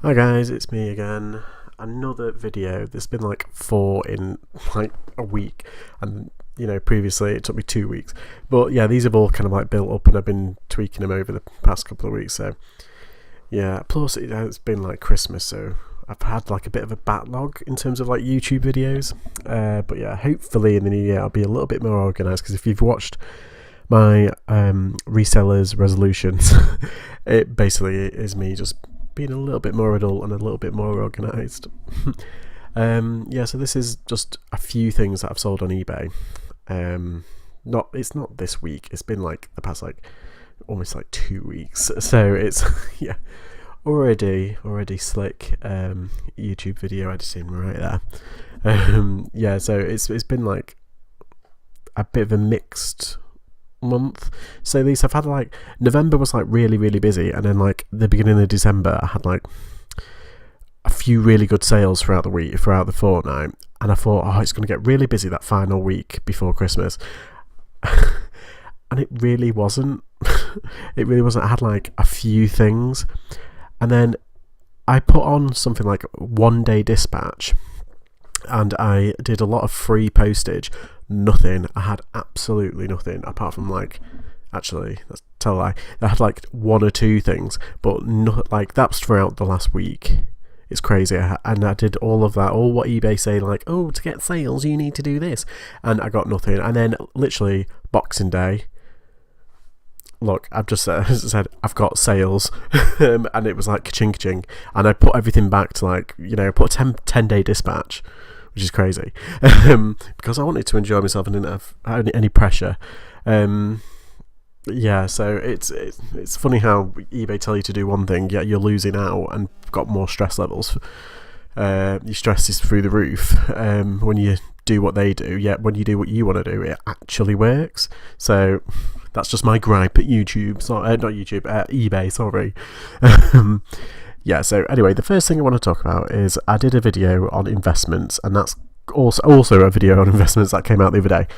Hi guys, it's me again. Another video. There's been like 4 in like a week, and previously it took me 2 weeks. But yeah, these have all kind of like built up, and I've been tweaking them over the past couple of weeks. So yeah, plus it's been like Christmas, so I've had like a bit of a backlog in terms of like YouTube videos. But yeah, hopefully in the new year I'll be a little bit more organised, because if you've watched my resellers resolutions, it basically is me just being a little bit more adult and a little bit more organised. Yeah, so this is just a few things that I've sold on eBay. It's not this week. It's been like the past like almost like 2 weeks. So it's yeah, already slick YouTube video editing right there. Yeah, so it's been like a bit of a mixed month. So at least I've had like November was like really busy, and then like the beginning of December I had like a few really good sales throughout the fortnight, and I thought, oh, it's going to get really busy that final week before Christmas. And it really wasn't. It really wasn't. I had like a few things, and then I put on something like One Day Dispatch, and I did a lot of free postage. Nothing. I had absolutely nothing apart from like, actually, that's tell a lie. I had like 1 or 2 things, but not like that's throughout the last week. It's crazy. And I did all of that, all what eBay say, like, oh, to get sales you need to do this, and I got nothing. And then literally Boxing Day, look, I've just said I've got sales, and it was like ka-ching, and I put everything back to like, put a 10-day dispatch, which is crazy, because I wanted to enjoy myself and didn't have any pressure. Yeah, so it's funny how eBay tell you to do one thing, yet you're losing out and got more stress levels. Your stress is through the roof when you do what they do, yet when you do what you want to do, it actually works. So that's just my gripe at YouTube. Sorry, not YouTube, eBay, sorry. Yeah, so anyway, the first thing I want to talk about is I did a video on investments, and that's also a video on investments that came out the other day.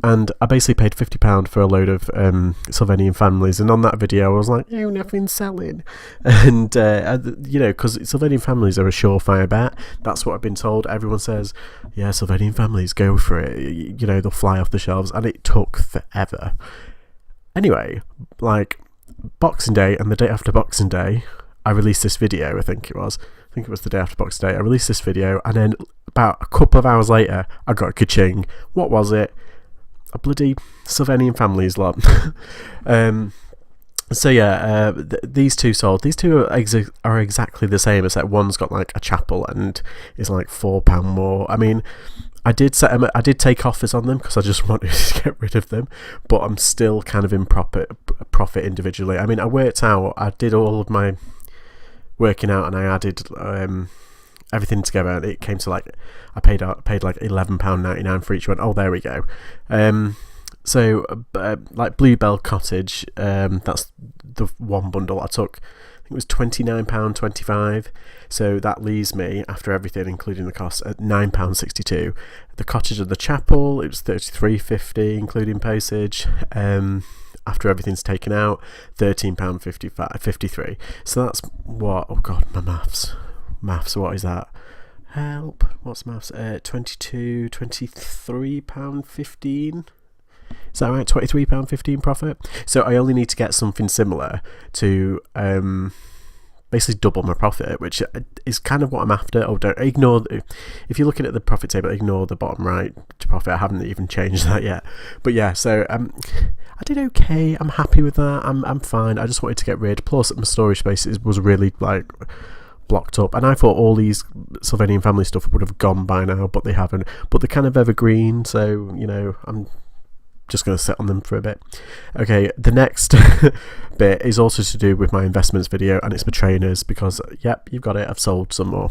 And I basically paid £50 for a load of Slovenian families, and on that video I was like, oh, nothing's selling. And, because Slovenian families are a surefire bet. That's what I've been told. Everyone says, yeah, Slovenian families, go for it. They'll fly off the shelves, and it took forever. Anyway, like Boxing Day and the day after Boxing Day, I released this video. I think it was the day after Boxing Day. I released this video, and then about a couple of hours later, I got a ka-ching. What was it? A bloody Slovenian families lot. So yeah, these two sold. These two are exactly the same, except one's got like a chapel and is like £4 more. I mean, I did take offers on them because I just wanted to get rid of them, but I'm still kind of in profit individually. I mean, I did all of my working out, and I added everything together, and it came to like I paid like £11.99 for each one. Oh, there we go. So like Bluebell Cottage, that's the one bundle I took. I think it was £29.25. So that leaves me, after everything including the cost, at £9.62. The Cottage of the Chapel, it was £33.50 including postage. After everything's taken out, £13.53. So that's what? Oh god, my maths. What is that? Help. What's maths? £23.15. Is that right? £23.15 profit. So I only need to get something similar to basically double my profit, which is kind of what I'm after. Oh, don't ignore if you're looking at the profit table, ignore the bottom right to profit. I haven't even changed that yet. But yeah, so I did okay. I'm happy with that. I'm fine. I just wanted to get rid. Plus, my storage space was really like blocked up, and I thought all these Slovenian family stuff would have gone by now, but they haven't. But they're kind of evergreen, so I'm just going to sit on them for a bit. Okay, the next bit is also to do with my investments video, and it's my trainers, because yep, you've got it, I've sold some more.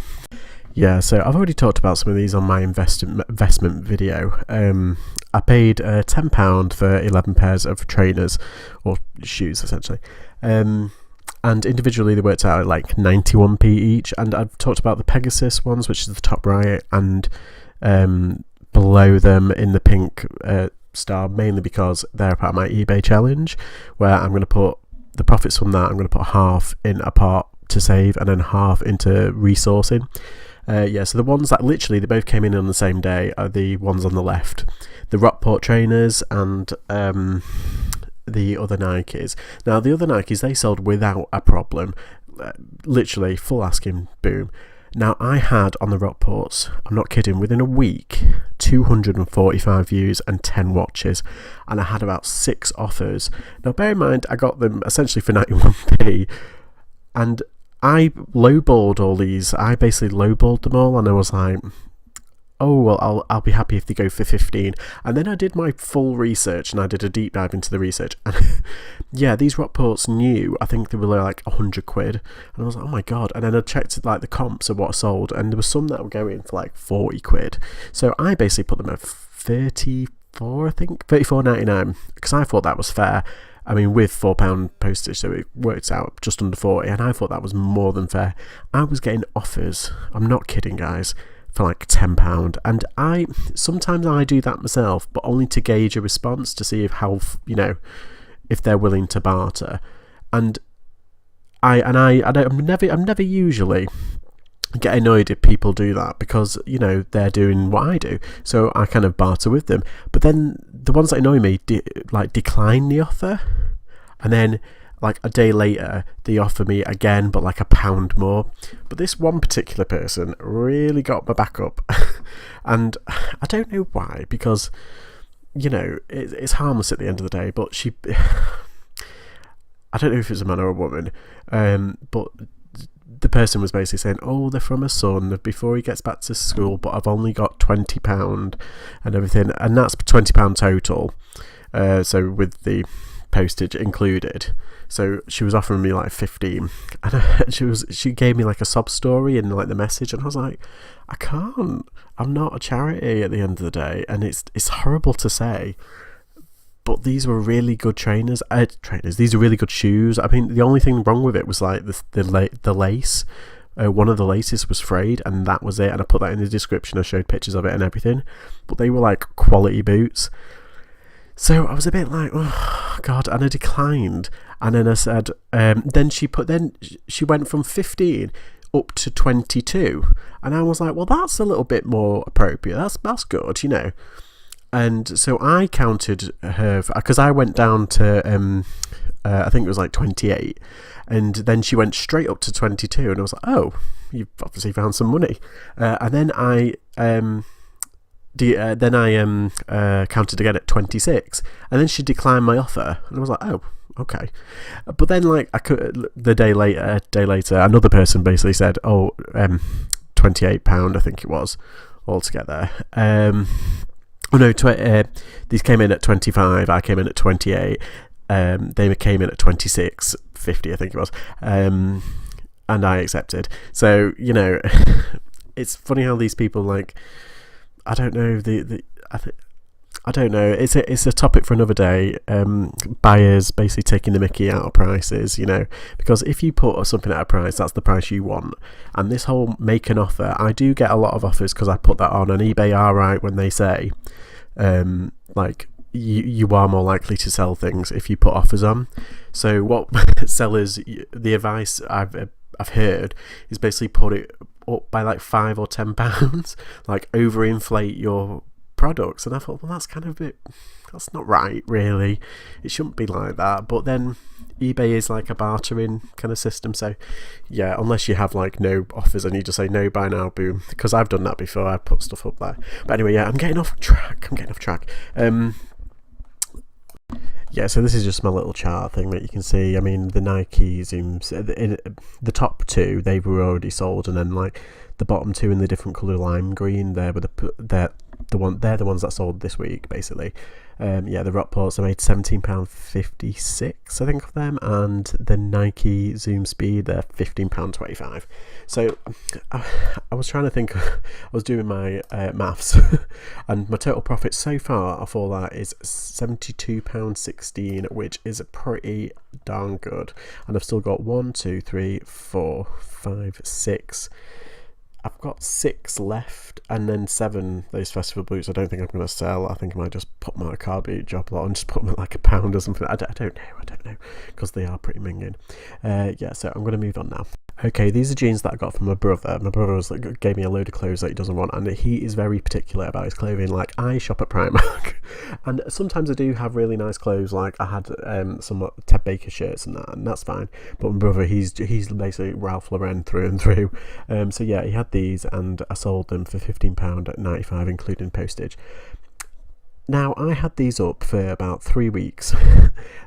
Yeah, so I've already talked about some of these on my investment video. I paid £10 for 11 pairs of trainers, or shoes essentially, and individually they worked out at like 91p each. And I've talked about the Pegasus ones, which is the top right, and below them in the pink star, mainly because they're part of my eBay challenge, where I'm going to put the profits from that, I'm going to put half in a pot to save and then half into resourcing. So the ones that literally they both came in on the same day are the ones on the left, the Rockport trainers and the other Nikes. Now the other Nikes, they sold without a problem, literally full asking boom. Now I had on the Rockports, I'm not kidding, within a week 245 views and 10 watches, and I had about 6 offers. Now bear in mind I got them essentially for 91p, and I lowballed all these. I basically lowballed them all, and I was like, oh well, I'll be happy if they go for 15. And then I did my full research, and I did a deep dive into the research, and yeah, these Rockports new, I think they were like 100 quid, and I was like, oh my god. And then I checked like the comps of what sold, and there were some that were going for like 40 quid. So I basically put them at 34, I think 34.99, because I thought that was fair. I mean, with £4 postage, so it worked out just under 40, and I thought that was more than fair. I was getting offers, I'm not kidding guys, for like £10, and sometimes I do that myself, but only to gauge a response to see if they're willing to barter. And I'm never usually get annoyed if people do that, because they're doing what I do, so I kind of barter with them. But then the ones that annoy me decline the offer, and then like a day later they offer me again, but like £1 more. But this one particular person really got my back up and I don't know why, because it's harmless at the end of the day, but I don't know if it's a man or a woman, but the person was basically saying, oh, they're from a son before he gets back to school, but I've only got £20 and everything, and that's £20 total, so with the postage included. So she was offering me like 15, and she gave me like a sob story in like the message, and I was like, I can't, I'm not a charity at the end of the day, and it's horrible to say, but these were really good trainers. These are really good shoes. I mean, the only thing wrong with it was like the lace. One of the laces was frayed, and that was it. And I put that in the description. I showed pictures of it and everything. But they were like quality boots. So I was a bit like, oh god, and I declined. And then I said, then she went from 15 up to 22, and I was like, well, that's a little bit more appropriate. That's good, And so I counted her, because I went down to, I think it was like 28, and then she went straight up to 22, and I was like, oh, you've obviously found some money. And then I counted again at 26, and then she declined my offer, and I was like, oh, okay. But then like the day later, another person basically said, oh, £28, I think it was, altogether. Oh no, these came in at 25, I came in at 28, they came in at 26.50, I think it was, and I accepted. So, it's funny how these people, like, I don't know, I don't know, it's a topic for another day. Buyers basically taking the mickey out of prices, because if you put something at a price, that's the price you want. And this whole make an offer, I do get a lot of offers because I put that on eBay are right when they say like you are more likely to sell things if you put offers on. So what sellers, the advice I've heard is basically put it up by like £5 or £10, like overinflate your products. And I thought, well, that's not right, really. It shouldn't be like that. But then eBay is like a bartering kind of system, so yeah, unless you have like no offers and you just say no, buy now, boom, because I've done that before. I put stuff up there. But anyway, yeah, I'm getting off track. Yeah, so this is just my little chart thing that you can see. I mean, the Nike Zooms, the top two, they were already sold, and then like the bottom two in the different colour lime green, they're the ones that sold this week, basically. The Rockports, I made £17.56, I think, of them, and the Nike Zoom Speed, they're £15.25. So I was trying to think, I was doing my maths, and my total profit so far off all that is £72.16, which is pretty darn good. And I've still got 1, 2, 3, 4, 5, 6. I've got 6 left, and then 7 those festival boots I don't think I'm going to sell. I think I might just put them on a car boot job lot and just put them at like £1 or something. I don't know, because they are pretty minging. So I'm going to move on now. Okay, these are jeans that I got from my brother. My brother was like, gave me a load of clothes that he doesn't want, and he is very particular about his clothing. Like, I shop at Primark, and sometimes I do have really nice clothes. Like, I had some Ted Baker shirts and that's fine. But my brother, he's basically Ralph Lauren through and through. So yeah, he had these, and I sold them for £15.95, including postage. Now, I had these up for about 3 weeks,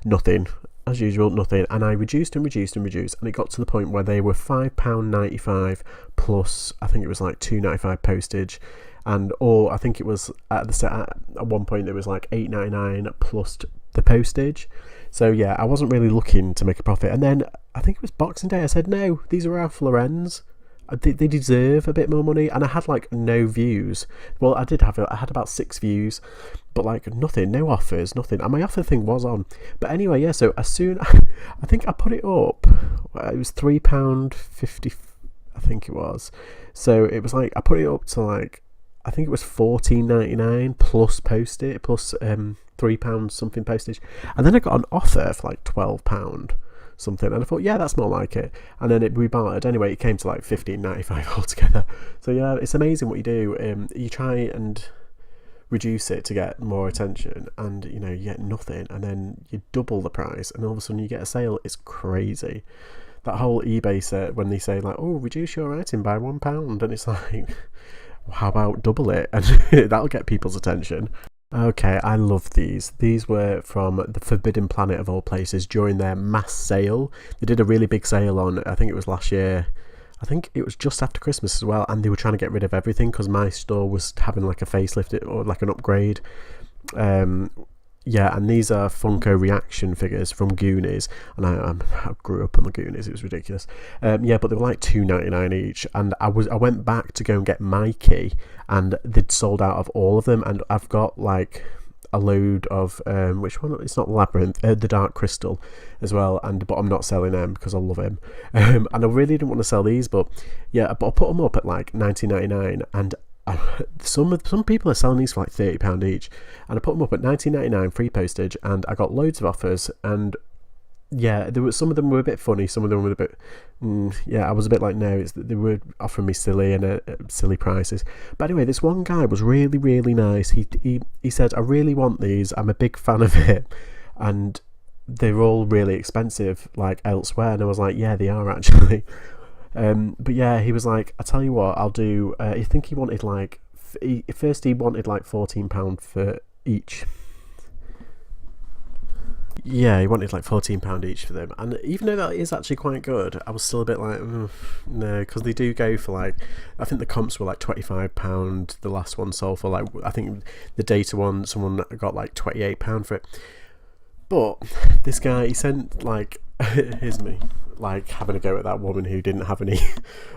nothing. As usual, nothing, and I reduced and it got to the point where they were £5.95 plus, I think it was like £2.95 postage, or I think it was at one point it was like £8.99 plus the postage. So yeah, I wasn't really looking to make a profit, and then I think it was Boxing Day. I said, no, these are Ralph Lauren's. They deserve a bit more money, and I had like no views. Well, I had about 6 views, but like nothing, no offers, nothing. And my offer thing was on, but anyway, yeah. So as soon, I think I put it up. It was £3.50, I think it was. So it was like I put it up to like, I think it was £14.99 plus postage, plus £3 something postage, and then I got an offer for like £12 something, and I thought, yeah, that's more like it. And then we bartered. Anyway, it came to like £15.95 altogether. So yeah, it's amazing what you do. You try and reduce it to get more attention, and you get nothing, and then you double the price, and all of a sudden you get a sale. It's crazy. That whole eBay set, when they say like, oh, reduce your item by £1, and it's like, how about double it, and that'll get people's attention. Okay, I love these. These were from the Forbidden Planet of all places during their mass sale. They did a really big sale on, I think it was last year. I think it was just after Christmas as well, and they were trying to get rid of everything because my store was having like a facelift or like an upgrade. Yeah, and these are Funko reaction figures from Goonies, and I grew up on the Goonies. It was ridiculous. Yeah, but they were like £2.99 each, and I went back to go and get Mikey, and they'd sold out of all of them, and I've got like a load of which one? It's not Labyrinth, the Dark Crystal as well, but I'm not selling them because I love him, and I really didn't want to sell these, but yeah, but I put them up at like £19.99, and some people are selling these for like £30 each, and I put them up at £19.99 free postage, and I got loads of offers. And yeah, there were some of them were a bit funny, some of them were a bit yeah, I was a bit like, no, they were offering me silly and silly prices. But anyway, this one guy was really, really nice. He said, I really want these, I'm a big fan of it, and they're all really expensive like elsewhere. And I was like, yeah, they are actually. But yeah, he was like, I tell you what, I'll do. I think he wanted like first he wanted like £14 for each. Yeah, he wanted like £14 each for them, and even though that is actually quite good, I was still a bit like, no, because they do go for like, I think the comps were like £25. The last one sold for like, I think the data one, someone got like £28 for it. But this guy, he sent like, here's me like having a go at that woman who didn't have any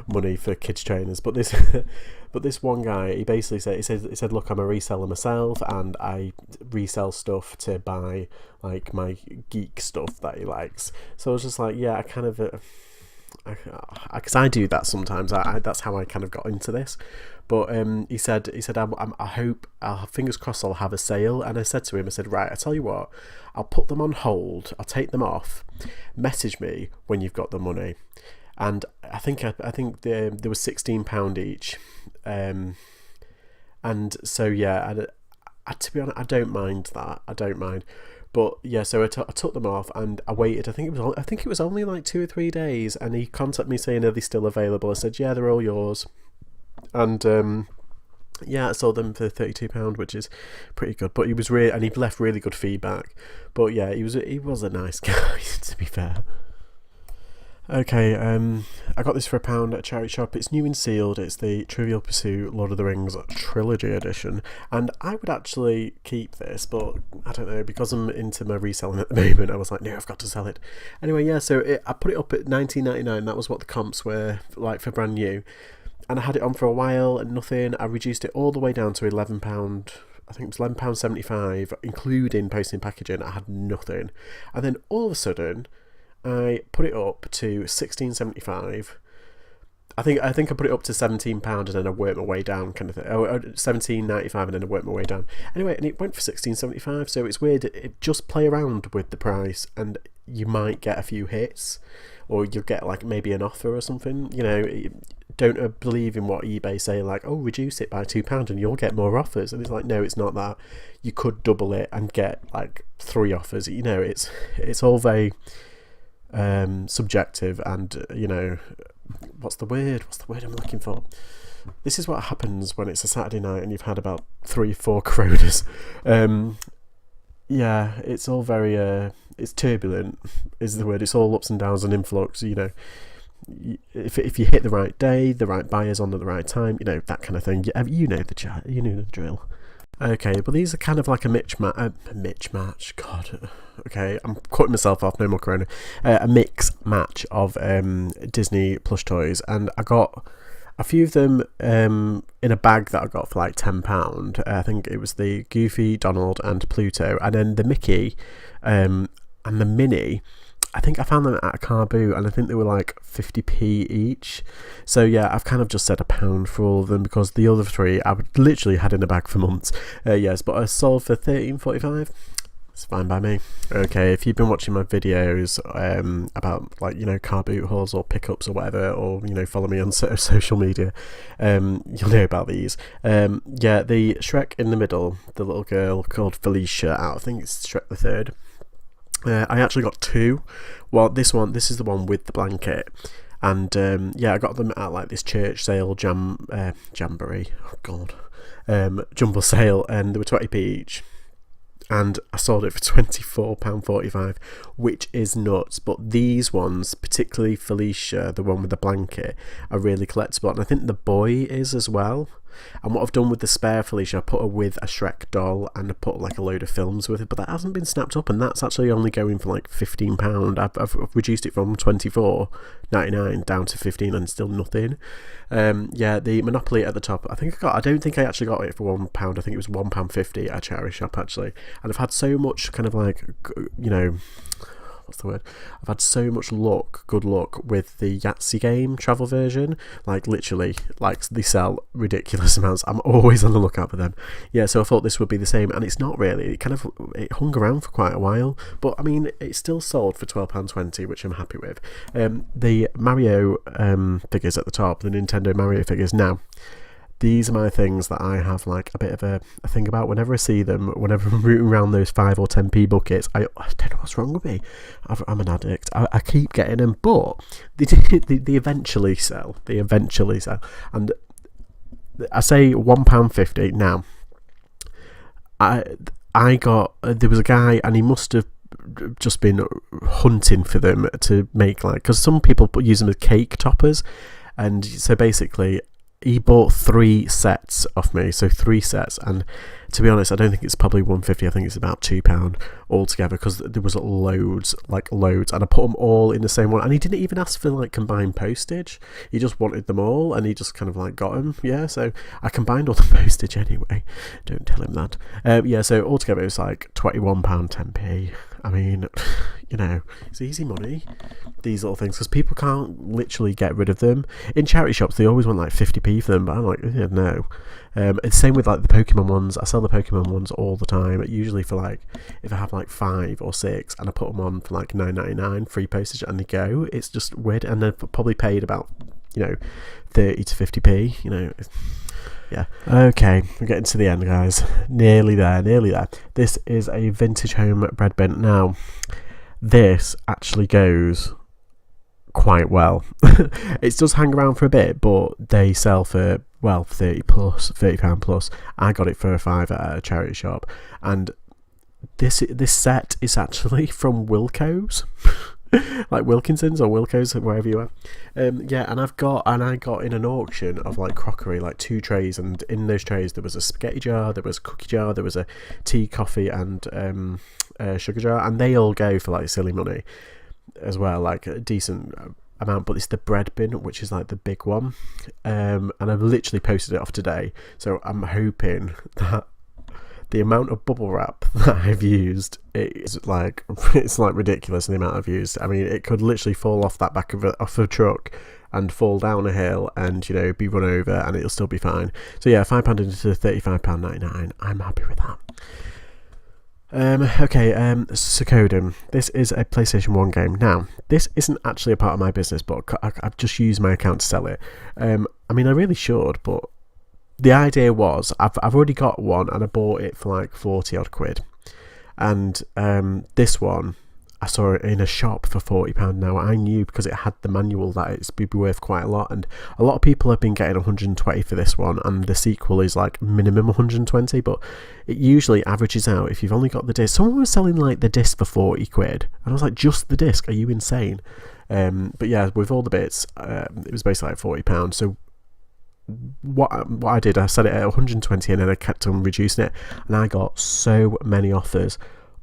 money for kids trainers. But this one guy, he basically said, look, I'm a reseller myself, and I resell stuff to buy like my geek stuff that he likes. So I was just like, yeah, I kind of, because I do that sometimes. That's how I kind of got into this. But he said, I hope, fingers crossed, I'll have a sale. And I said to him, I said, right, I tell you what, I'll put them on hold. I'll take them off. Message me when you've got the money. And I think there was £16 each. And so yeah, to be honest, I don't mind that. I don't mind. But yeah, so I took them off, and I waited. I think it was only like 2 or 3 days, and he contacted me saying, are they still available? I said, yeah, they're all yours. And yeah, I sold them for £32, which is pretty good. But he was and he left really good feedback. But yeah, he was a nice guy, to be fair. Okay, I got this for £1 at a charity shop. It's new and sealed. It's the Trivial Pursuit Lord of the Rings Trilogy Edition, and I would actually keep this, but I don't know, because I'm into my reselling at the moment, I was like, no, I've got to sell it. Anyway, yeah, so I put it up at £19.99. That was what the comps were like for brand new, and I had it on for a while and nothing. I reduced it all the way down to £11. I think it was £11.75, including posting and packaging. I had nothing, and then all of a sudden I put it up to £16.75, I think I put it up to £17 and then I worked my way down, kind of thing. Oh, 17.95 and then I worked my way down. Anyway, and it went for 16.75. So it's weird. Just play around with the price, and you might get a few hits, or you'll get like maybe an offer or something. Don't believe in what eBay say, like, oh, reduce it by £2 and you'll get more offers. And it's like, no, it's not that. You could double it and get like 3 offers. It's all very subjective, and what's the word I'm looking for? This is what happens when it's a Saturday night and you've had about 3-4 Coronas. It's all very it's turbulent is the word. It's all ups and downs and influx. If you hit the right day, the right buyers on at the right time, that kind of thing. You know the drill. Okay, but these are kind of like a match. God, okay, I'm cutting myself off. No more Corona. A mix match of Disney plush toys, and I got a few of them in a bag that I got for like £10. I think it was the Goofy, Donald, and Pluto, and then the Mickey and the Minnie. I think I found them at a car boot, and I think they were like 50p each. So yeah, I've kind of just said £1 for all of them, because the other 3 I literally had in a bag for months. Yes, but I sold for £13.45. It's fine by me. Okay, if you've been watching my videos about car boot hauls or pickups or whatever, or follow me on social media, you'll know about these. The Shrek in the middle, the little girl called Felicia, I think it's Shrek the Third. I actually got 2. Well, this is the one with the blanket, and I got them at like this church sale jamboree. Oh God, jumble sale, and they were 20p each. And I sold it for £24.45, which is nuts. But these ones, particularly Felicia, the one with the blanket, are really collectible. And I think the boy is as well. And what I've done with the spare Felicia, I put her with a Shrek doll, and I put like a load of films with it. But that hasn't been snapped up, and that's actually only going for like £15. I've reduced it from £24.99 down to £15, and still nothing. The Monopoly at the top, I don't think I actually got it for £1. I think it was £1.50 at a charity shop actually. And I've had so much kind of like, what's the word? I've had so much good luck with the Yahtzee game travel version. Like literally, like they sell ridiculous amounts. I'm always on the lookout for them. Yeah, so I thought this would be the same, and it's not really. It hung around for quite a while, but I mean, it's still sold for £12.20, which I'm happy with. The Mario figures at the top, the Nintendo Mario figures. Now, these are my things that I have like a bit of a thing about whenever I see them, whenever I'm rooting around those 5 or 10p buckets. I don't know what's wrong with me. I'm an addict. I keep getting them, but they eventually sell. And I say £1.50. Now, I got, there was a guy, and he must have just been hunting for them to make because some people use them as cake toppers, and so basically he bought 3 sets off me, so 3 sets, and to be honest, I don't think it's probably £1.50. I think it's about £2 altogether, because there was loads, and I put them all in the same one, and he didn't even ask for combined postage. He just wanted them all, and he just kind of got them. Yeah, so I combined all the postage anyway. Don't tell him that. So altogether it was £21.10p. I mean, it's easy money, these little things, because people can't literally get rid of them. In charity shops, they always want 50p for them, but I'm like, no. It's same with the Pokemon ones. I sell the Pokemon ones all the time, usually for if I have 5 or 6, and I put them on for £9.99 free postage, and they go. It's just weird, and they've probably paid about 30 to 50p. Yeah. Okay, we're getting to the end, guys. Nearly there. This is a vintage home bread bin. Now, this actually goes quite well. It does hang around for a bit, but they sell for £30 plus. I got it for a £5 at a charity shop, and this set is actually from Wilko's. Like Wilkinson's or Wilko's, wherever you are. And I got in an auction of crockery, 2 trays, and in those trays there was a spaghetti jar, there was a cookie jar, there was a tea, coffee, and sugar jar, and they all go for silly money as well, a decent amount. But it's the bread bin, which is the big one, and I've literally posted it off today, so I'm hoping that the amount of bubble wrap that I've used is it's ridiculous, the amount I've used. I mean, it could literally fall off that back of a truck and fall down a hill and, you know, be run over and it'll still be fine. So yeah, £5 into £35.99. I'm happy with that. Suikoden. This is a PlayStation 1 game. Now, this isn't actually a part of my business, but I've just used my account to sell it. I mean, I really should, but the idea was I've already got one and I bought it for like 40 odd quid. And this one, I saw it in a shop for £40. Now, I knew because it had the manual that it's be worth quite a lot, and a lot of people have been getting 120 for this one, and the sequel is like minimum 120, but it usually averages out if you've only got the disc. Someone was selling like the disc for 40 quid, and I was like, just the disc? Are you insane? But yeah, with all the bits, it was basically like £40. So what I did, I set it at 120 and then I kept on reducing it, and I got so many offers.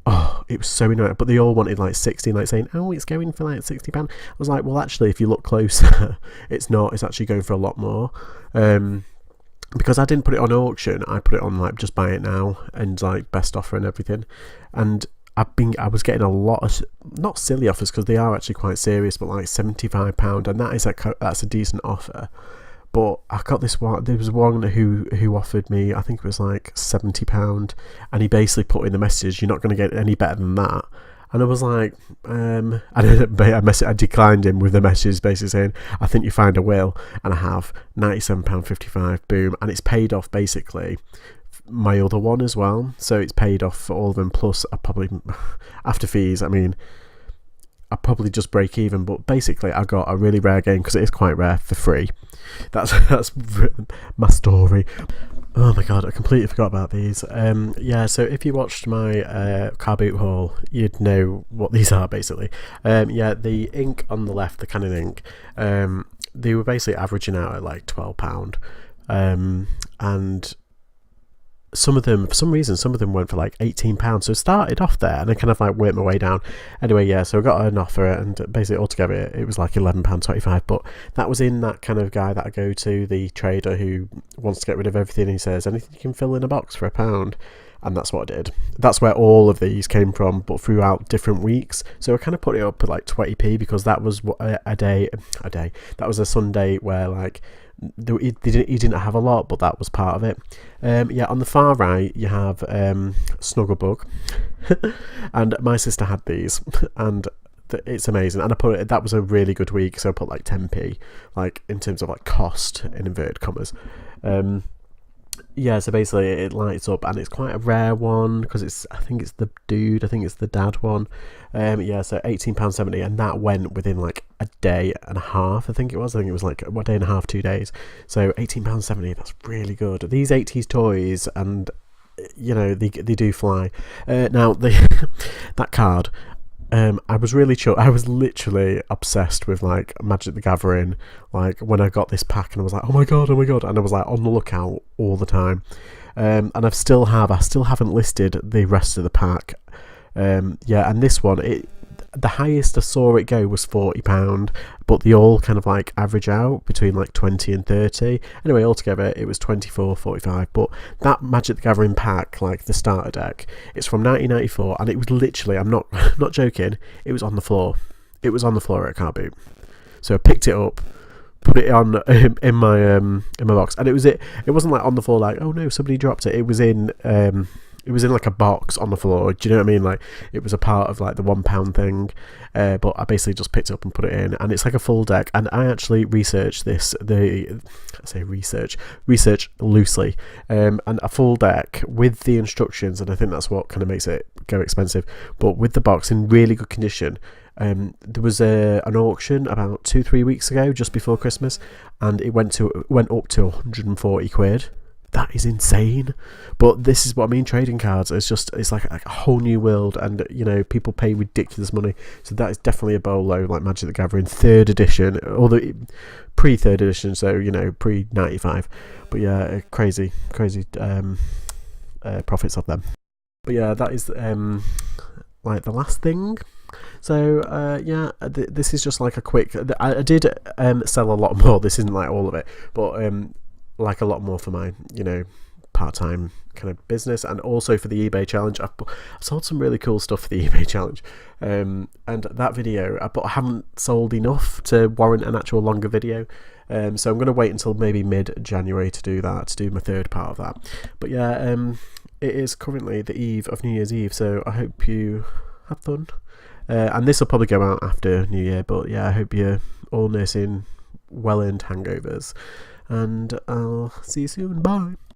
Oh, it was so annoying, but they all wanted like 60, like saying, oh, it's going for like £60. I was like, well, actually, if you look closer, it's not. It's actually going for a lot more. Because I didn't put it on auction, I put it on like just buy it now and like best offer and everything. And I was getting a lot of, not silly offers because they are actually quite serious, but like £75, and that's a decent offer. But I got this one. There was one who offered me, I think it was like £70, and he basically put in the message, "You're not going to get any better than that." And I was like, I declined him with the message basically saying, "I think you find a will," and I have £97.55. Boom, and it's paid off basically my other one as well. So it's paid off for all of them. Plus, I probably after fees, I mean, I probably just break even. But basically, I got a really rare game because it is quite rare for free. That's my story. Oh my god, I completely forgot about these. So if you watched my car boot haul, you'd know what these are basically. The ink on the left, the Canon ink, they were basically averaging out at like £12, and some of them, for some reason, went for like £18. So it started off there and I kind of like worked my way down. Anyway, yeah, so I got an offer and basically altogether it was like £11.25. But that was in that kind of guy that I go to, the trader who wants to get rid of everything. He says, anything you can fill in a box for £1. And that's what I did. That's where all of these came from, but throughout different weeks. So I kind of put it up at like 20p because that was a day. That was a Sunday where like he didn't have a lot, but that was part of it. On the far right you have Snugglebug, and my sister had these, and it's amazing. And I put it. That was a really good week, so I put like 10p, like in terms of like cost in inverted commas. So basically it lights up, and it's quite a rare one because I think it's the dad one. So £18.70, and that went within like a day and a half. I think it was like a day and a half, 2 days. So £18.70, that's really good. These 80s toys, and you know, they do fly. Now that card, I was literally obsessed with like Magic the Gathering. Like when I got this pack, and I was like, oh my god, and I was like on the lookout all the time. And I still haven't listed the rest of the pack. And this one, the highest I saw it go was £40, but they all kind of like average out between like 20 and 30. Anyway, altogether it was 24, 45. But that Magic the Gathering pack, like the starter deck, it's from 1994, and it was literally, I'm not joking, it was on the floor. It was on the floor at car boot. So I picked it up, put it on in my box, and it wasn't like on the floor like, oh no, somebody dropped it. It was in like a box on the floor. Do you know what I mean? Like it was a part of like the £1 thing, but I basically just picked it up and put it in, and it's like a full deck. And I actually researched this. Research loosely, and a full deck with the instructions, and I think that's what kind of makes it go expensive. But with the box in really good condition. There was an auction about 2-3 weeks ago, just before Christmas, and it went up to 140 quid. That is insane. But this is what I mean, trading cards. It's like a whole new world, and you know, people pay ridiculous money. So that is definitely a bolo, like Magic the Gathering 3rd edition, or the pre-3rd edition, so you know, pre-95. But yeah, crazy profits of them. But yeah, that is like the last thing. So this is just like a quick. I did sell a lot more. This isn't like all of it, but like a lot more for my part-time kind of business, and also for the eBay challenge. I've sold some really cool stuff for the eBay challenge, and that video I haven't sold enough to warrant an actual longer video, so I'm going to wait until maybe mid-January to do that, to do my third part of that. But yeah, it is currently the eve of New Year's Eve, so I hope you have fun, and this will probably go out after New Year, but yeah, I hope you're all nursing well-earned hangovers, and I'll see you soon. Bye.